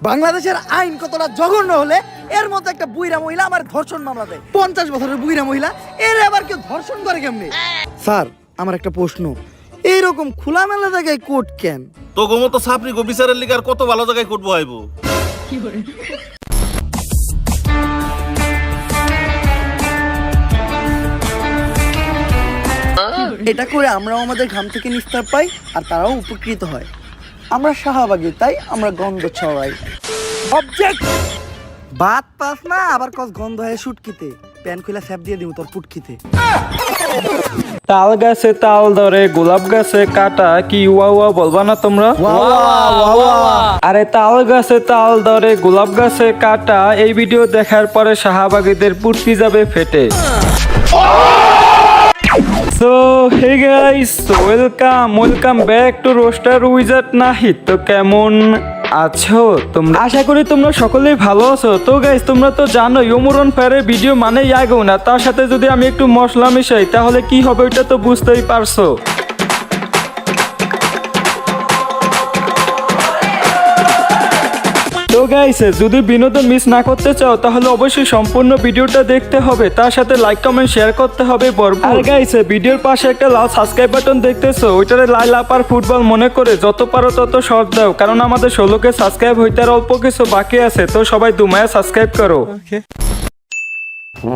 বাংলাদেশের আইন কতটা জঘন্য হলে এর মতো একটা বুইরা মহিলা আমার ধর্ষণ মামলা দেয়। 50 বছরের বুইরা মহিলা, এর আবার কেউ ধর্ষণ করে কেমনে? স্যার, আমার একটা প্রশ্ন, এইরকম খোলামেলা জায়গায় কোর্ট কেন? তো গোমতো সাপনি গো বিচারের লিগার কত ভালো জায়গায় কোর্ট বহাইবো। এটা করে আমরাও আমাদের ঘাম থেকে নিস্তার পাই আর তারাও উপকৃত হয়। আমরা শাহবাগী, তাই আমরা গন্ধ ছড়াই। অবজেক্ট! বাত পাস না আবার কস গন্ধ হয় শুটকিতে। প্যান খুলে স্যাপ দিয়ে দিব তোর পুটকিতে। তাল গাছে তাল ধরে, গোলাপ গাছে কাটা, কি ওয়া ওয়া বলবা না তোমরা? আরে তাল গাছে তাল ধরে, গোলাপ গাছে কাটা, এই ভিডিও দেখার পরে শাহবাগীদের পুটকি যাবে ফেটে। So hey guys, welcome back to Roaster Wizard Nahid। তো কেমন আছো তোমরা? আশা করি তোমরা সকলেই ভালো আছো। তো গাইস, তোমরা তো জানো ইমরান ফায়ারের ভিডিও মানেই আগুন, না তার সাথে যদি আমি একটু মশলা মিশাই তাহলে কি হবে ওইটা তো বুঝতেই পারছো। তো গাইস, যদি বিনোদন মিস না করতে চাও তাহলে অবশ্যই সম্পূর্ণ ভিডিওটা দেখতে হবে, তার সাথে লাইক কমেন্ট শেয়ার করতে হবে ভরপুর। আর গাইস, ভিডিওর পাশে একটা লাল সাবস্ক্রাইব বাটন দেখতেছো, ওইটারে লাইল আপার ফুটবল মনে করে যত পারো তত শর্ট দাও, কারণ আমাদের 16কে সাবস্ক্রাইব হইতে আর অল্প কিছু বাকি আছে। তো সবাই দুমায়া সাবস্ক্রাইব করো।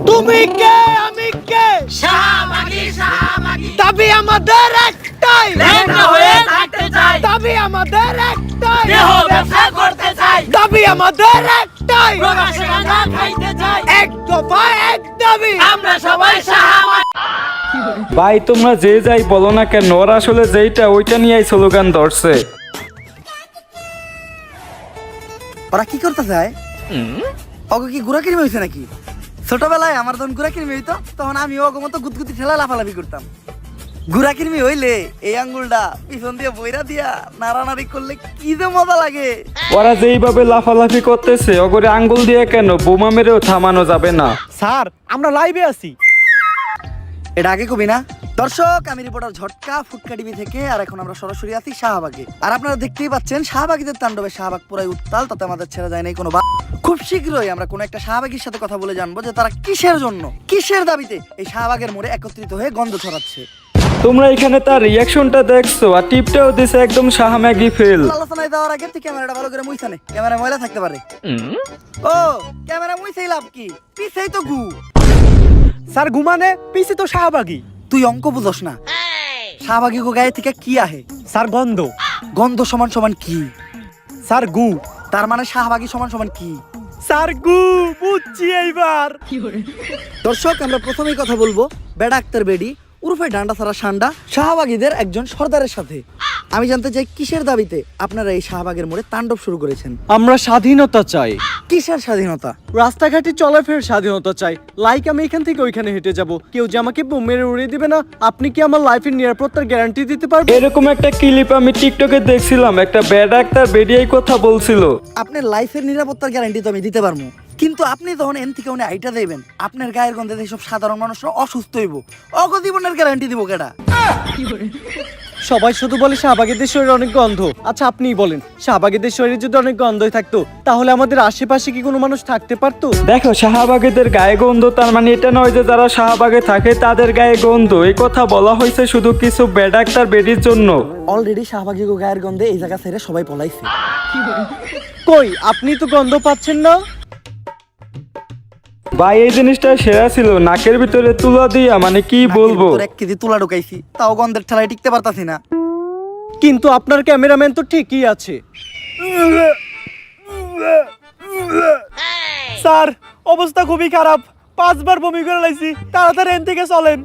তুমি কে আমি কে? শাহবাগী, শাহবাগী। দাবি আমাদের একটাই, লেখা হয়ে থাকতে চাই। দাবি আমাদের একটাই, দেহ ব্যবসা করতে চাই। দাবি আমাদের একটাই, প্রবাসে গাঁজা খাইতে চাই। এক দফা এক দাবি, আমরা সবাই শাহবাগী। ভাই, তোমরা যে যাই বলো না কেন, ওরা আসলে যেইটা ওইটা নিয়েই স্লোগান ধরছে। ওরা কি করতে চায়? ওকে কি গুড়া কিনে হয়েছে নাকি? ছোটবেলায় আমার যখন গুড়া কিরমি হইতো তখন আমি ওগো মতো গুতগুতি ঠেলা লাফালাফি করতাম। গুড়া কিরমি হইলে এই আঙ্গুলটা পিছন দিয়ে বইরা দিয়া নাড়ানাড়ি করলে কি যে মজা লাগে। ওরা যেইভাবে লাফালাফি করতেছে, ওগরে আঙ্গুল দিয়ে কেন বোমা মেরেও থামানো যাবে না। স্যার, আমরা লাইভে আছি। এটা আগে কবি না? দর্শক, আমি রিপোর্টার ঝটকা ফুটকা টিভি থেকে, আর এখন আমরা সরাসরি আছি শাহবাগে। আর আপনারা দেখতেই পাচ্ছেন শাহবাগীদের তাণ্ডবে শাহবাগ পুরাই উত্তাল, তাতে আমাদের ছেড়ে যায় নাই কোনো। খুব শীঘ্রই আমরা কোনো একটা শাহবাগীর সাথে কথা বলে জানবো যে তারা কিসের জন্য, কিসের দাবিতে এই শাহবাগের মোড়ে একত্রিত হয়ে গন্ধ ছড়াচ্ছে। তোমরা এখানে তার রিয়াকশনটা দেখছো, আর টিপটাও দিছে একদম শাহবাগী ফেল। আলোচনায় যাওয়ার আগে তুই ক্যামেরাটা ভালো করে মুইছা নে, ক্যামেরা ময়লা থাকতে পারে। ও ক্যামেরা মুইছেই লাভ কি? পিছেই তো গু। স্যার, ঘুমানে পিছে তো শাহবাগী। তুই অঙ্ক বুঝস না। শাহবাগী গো গায়ে থেকে কি আহে? স্যার, গন্ধ। গন্ধ সমান সমান কি? স্যার, গু। তার মানে শাহবাগী সমান সমান কি? স্যার, গু। বুঝছি এইবার। দর্শক, আমরা প্রথমেই কথা বলবো বেডা আক্তার বেডি উরফে ডান্ডা সারা সান্ডা শাহবাগীদের একজন সর্দারের সাথে। আমি জানতে চাই কিসের দাবিতে আপনারা এই শাহবাগের মোড়ে তাণ্ডব শুরু করেছেন? আমরা স্বাধীনতা চাই। কিসের স্বাধীনতা? রাস্তাঘাটে চলাফেরার স্বাধীনতা চাই। লাইক আমি এখান থেকে ওইখানে হেঁটে যাব, কেউ যে আমাকে বোম মেরে উড়িয়ে দিবে না। আপনি কি আমার লাইফের নিরাপত্তার গ্যারান্টি দিতে পারবেন? এরকম একটা ক্লিপ আমি টিকটকে দেখছিলাম, একটা ব্যাড ডাক্তার বেরিয়েই কথা বলছিল। আপনার লাইফের নিরাপত্তার গ্যারান্টি তো আমি দিতে পারবো, কিন্তু আপনি যখন এন থেকে উনি আইটা দেবেন, আপনার গায়ের গন্ধে এইসব সাধারণ মানুষরা অসুস্থ হইব, অগজীবনের গ্যারান্টি দিব কেডা? সবাই শুধু বলে শাহবাগীদের শরীরে অনেক গন্ধ। আচ্ছা, আপনিই বলেন, শাহবাগীদের শরীরে যদি অনেক গন্ধই থাকতো তাহলে আমাদের আশেপাশে কি কোনো মানুষ থাকতে পারতো? দেখো, শাহবাগীদের গায়ে গন্ধ, তার মানে এটা নয় যে যারা শাহবাগে থাকে তাদের গায়ে গন্ধ। এই কথা বলা হয়েছে শুধু কিছু ব্যাড ডাক্তার বেডির জন্য। অলরেডি শাহবাগী গায়ের গন্ধে এই জায়গা ছেড়ে সবাই পলাইছে। কই, আপনি তো গন্ধ পাচ্ছেন না? ভাই, এই জিনিসটা সেরা ছিল, নাকের ভিতরে তুলা দিয়া, মানে কি বলবো। 1 কেজি তুলা ঢুকাইছি, তাও গন্ধের ঠেলায় টিকতে পারতাছি না। কিন্তু আপনার ক্যামেরাম্যান তো ঠিকই আছে। স্যার, অবস্থা খুবই খারাপ, 5 বার বমি করে লাইছি। তাড়াতাড়ি এখান থেকে চলেন।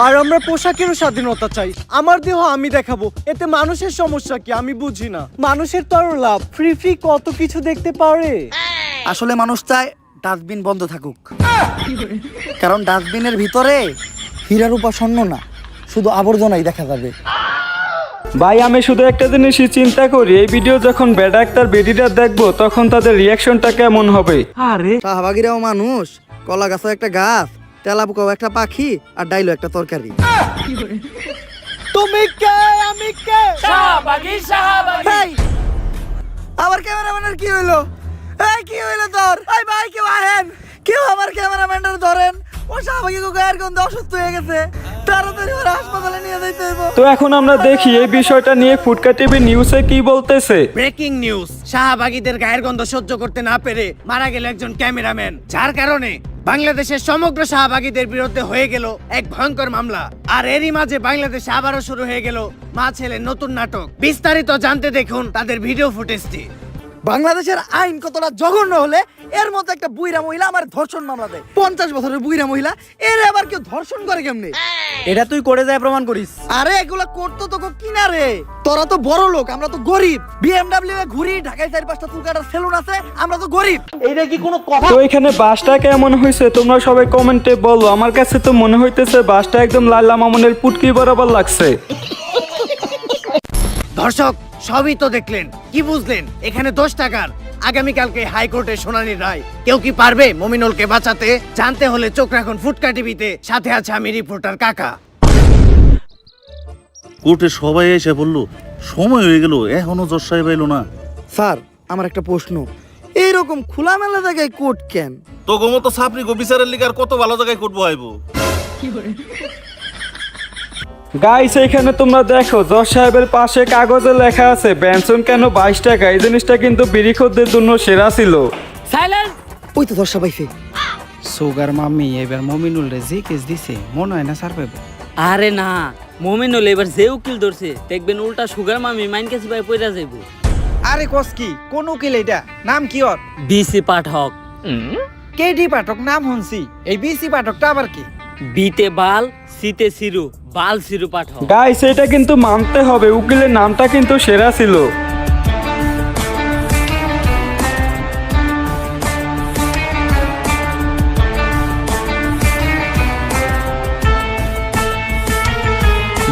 আর আমরা পোশাকেরও স্বাধীনতা চাই। আমার দেহ আমি দেখাবো, এতে মানুষের সমস্যা কি আমি বুঝি না। মানুষের তো আরো লাভ, ফ্রি কত কিছু দেখতে পারে। আসলে মানুষ চায় ডাস্টবিন বন্ধ থাকুক, কারণ ডাস্টবিনের ভিতরে হীরার উপাসন্ন না, শুধু আবর্জনাই দেখা যাবে। ভাই, আমি শুধু একটা জিনিসই চিন্তা করি, এই ভিডিও যখন ব্যাড ডাক্তার বেডিটা দেখবো তখন তাদের রিয়াকশনটা কেমন হবে। আরে শাহবাগীরাও মানুষ, কলা গাছও একটা গাছ, তেলাপোকাও একটা পাখি, আর ডাইলো একটা তরকারি। তুমি কে আমি কে? শাহবাগী, শাহবাগী। আমার ক্যামেরাম্যানের কি হইলো? এই কি হইলো তোর? এই ভাই কেউ আহেন, কেউ আমার ক্যামেরাম্যানটার ধরেন। ও শাহবাগী গায়ের গন্ধে অসুস্থ হয়ে গেছে, তাড়াতাড়ি ওরা হাসপাতালে নিয়ে যাইতে হইব। তো এখন আমরা দেখি এই বিষয়টা নিয়ে ফুটকা টিভি নিউজে কি বলতেছে। ব্রেকিং নিউজ, শাহবাগীদের গায়ের গন্ধ সহ্য করতে না পেরে মারা গেল একজন ক্যামেরাম্যান, যার কারণে বাংলাদেশের সমগ্র শাহবাগীদের বিরুদ্ধে হয়ে গেল এক ভয়ঙ্কর মামলা। আর এরই মাঝে বাংলাদেশে আবারও শুরু হয়ে গেল মা ছেলের নতুন নাটক। বিস্তারিত জানতে দেখুন তাদের ভিডিও ফুটেজটি। বাংলাদেশের আইন কতটা জঘন্য হলে এর মতো একটা বুইরা মহিলা আমার ধর্ষণ মামলা দেয়। 50 বছরের বুইরা মহিলা, এর আবার কেউ ধর্ষণ করে কেমনে? এটা তুই করে যায় প্রমাণ করিস। আরে এগুলা করতো তো কিনা রে, তোরা তো বড় লোক, আমরা তো গরিব। বিএমডব্লিউ এ ঘুরি, ঢাকায় 4-5টা চুল কাটার সেলুন আছে, আমরা তো গরিব। এইটা কি কোনো কথা? তো এখানে বাসটা কেমন হয়েছে তোমরা সবাই কমেন্টে বলো। আমার কাছে তো মনে হইতেছে বাসটা একদম লাল্লা মামুনের পুটকি বরাবর লাগছে। দর্শক সবই তো দেখলেন, কি বুঝলেন? এখানে 10 টাকার আগামীকালকে হাইকোর্টে শুনানির রায়। কেউ কি পারবে মমিনুলকে বাঁচাতে? জানতে হলে চোখ রাখুন ফুটকা টিভিতে। সাথে আছে আমি রিপোর্টার কাকা। কোর্টে সবাই এসে বললো সময় হয়ে গেল, এখনো জজ সাহেব এলো না। স্যার আমার একটা প্রশ্ন, এইরকম খোলামেলা জায়গায় কোর্ট কেন? তো গোমতো সাপনি গো বিচারের লিগার কত ভালো জায়গায় কোর্ট বহাইবো। গাইস এখানে তোমরা দেখো জজ সাহেবের পাশে কাগজে লেখা আছে বেনসন কেন 22 টাকা। এই জিনিসটা কিন্তু বিড়িখোরদের জন্য সেরা ছিল। সাইলেন্ট। ওই তো দর্শা পাইছে। সুগার মাম্মি এবার মমিনুল রে যে কেস দিছে মনে হয় না স্যার পাইব। আরে না, মমিনুল এবার যে উকিল ধরছে দেখবেন উল্টা সুগার মামি মাইন কাছে ভাই পয়রা যাইব। আরে কস কি কোন উকিল এটা? নাম কি ওর? বিসি পাঠক। কেডি পাঠক নাম শুনছি, এই বিসি পাঠকটা আবার কি? বিতে বাল, সিতে সিরু, বাল সিরু পাঠক। গাইস এটা কিন্তু মানতে হবে, উকিলের নামটা কিন্তু সেরা ছিল।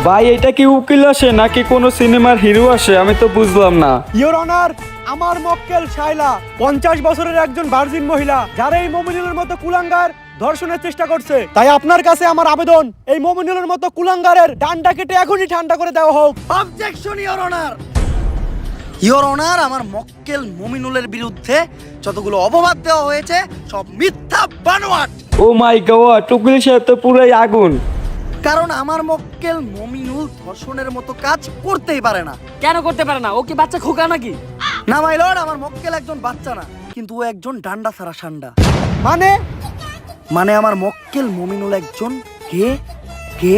ভাই এটা কি উকিল আসে নাকি কোনো সিনেমার হিরো আসে? আমি তো বুঝলাম না। ইওর অনার, আমার মক্কেল শাইলা 50 বছরের একজন ভার্জিন মহিলা, যারা এই মমিনুলের মতো কুলাঙ্গার ধর্ষণের চেষ্টা করছে। তাই আপনার কাছে আমার আবেদন, এই মমিনুলের মতো কুলাঙ্গারের ডান্ডা কেটে এখনই ঠান্ডা করে দেওয়া হোক। Objection your honour. Your honour, আমার মক্কেল মমিনুলের বিরুদ্ধে যতগুলো অপবাদ দেওয়া হয়েছে সব মিথ্যা বানোয়াট। ও মাই গড, উকিল সাহেব তো পুরাই আগুন। কারণ আমার মক্কেল মমিনুল ধর্ষণের মতো কাজ করতেই পারে না। কেন করতে পারে না? ও কি বাচ্চা খোকা নাকি? না মাই লর্ড, আমার মক্কেল একজন বাচ্চা না, কিন্তু ও একজন ডান্ডা ছাড়া সান্ডা। মানে আমার মক্কেল মমিনুল একজন গে গে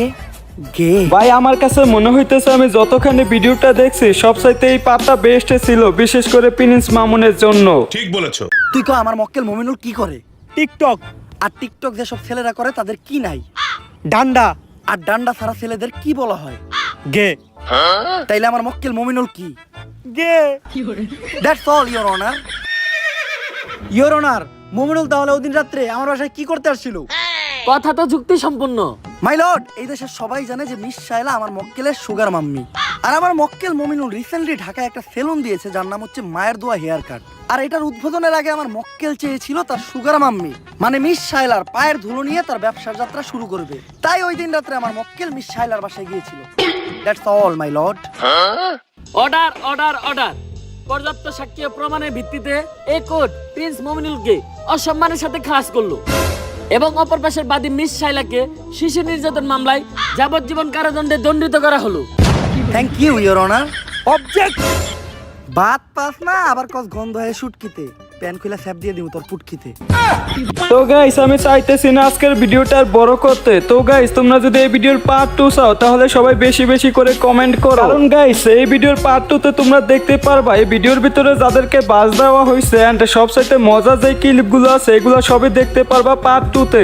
গে। ভাই আমার কাছে মনে হইতেছে আমি যতখানি ভিডিওটা দেখছি সবচাইতে এই পার্টটা বেস্ট ছিল, বিশেষ করে প্রিন্স মামুনের জন্য। তুই কো আমার মক্কেল মমিনুল কি করে? টিকটক আর টিকটক যেসব ছেলেরা করে তাদের কি নাই? ডান্ডা আর ডান্ডা ছাড়া ছেলেদের কি বলা হয়? গে তাইলে আমার মক্কেল মমিনুল কি? গে। That's all your honour. Your honour, Mominul তাহলে ওদিন রাত্রে আমার বাসায় কি করতে আসছিল? কথা তো যুক্তি সম্পূর্ণ। মাই লর্ড, এই দেশের সবাই জানে যে মিস শায়লা আমার মক্কেলের সুগার মাম্মি। আর আমার মক্কেল মমিনুল রিসেন্টলি ঢাকায় একটা সেলুন দিয়েছে যার নাম হচ্ছে মায়ের দোয়া হেয়ার কাট। আর এটার উদ্বোধনের আগে আমার মক্কেল চেয়েছিল তার সুগার মাম্মি মানে মিস শায়লার পায়ের ধুলো নিয়ে তার ব্যবসার যাত্রা শুরু করবে। তাই ওই দিন রাত্রে আমার মক্কেল মিস শায়লার বাসায় গিয়েছিল। That's all my lord. Order order order. পর্যাপ্ত সাক্ষ্য প্রমাণের ভিত্তিতে এই কোর্ট প্রিন্স মমিনুলকে অসম্মানের সাথে খালাস করলো এবং অপর পাশের বাদী মিস শাইলাকে শিশু নির্যাতন মামলায় যাবজ্জীবন কারাদণ্ডে দণ্ডিত করা হলো। Thank you your honour. Object. বাত পাস না আবার কস গন্ধ হয়ে শুটকিতে প্যান খুলে স্যাপ দিয়ে দিব তোর পুটকিতে। তো গাইস আমি চাইতেছি না আজকের ভিডিওটা আর বড় করতে। তো গাইস তোমরা যদি এই ভিডিওর পার্ট 2 চাও তাহলে সবাই বেশি বেশি করে কমেন্ট করো, কারণ গাইস এই ভিডিওর পার্ট 2 তে তোমরা দেখতে পারবা এই ভিডিওর ভিতরে যাদেরকে বাজ দেওয়া হয়েছে এন্ড সবচাইতে মজার যে ক্লিপগুলো আছে এগুলো সবই দেখতে পারবা পার্ট 2 তে।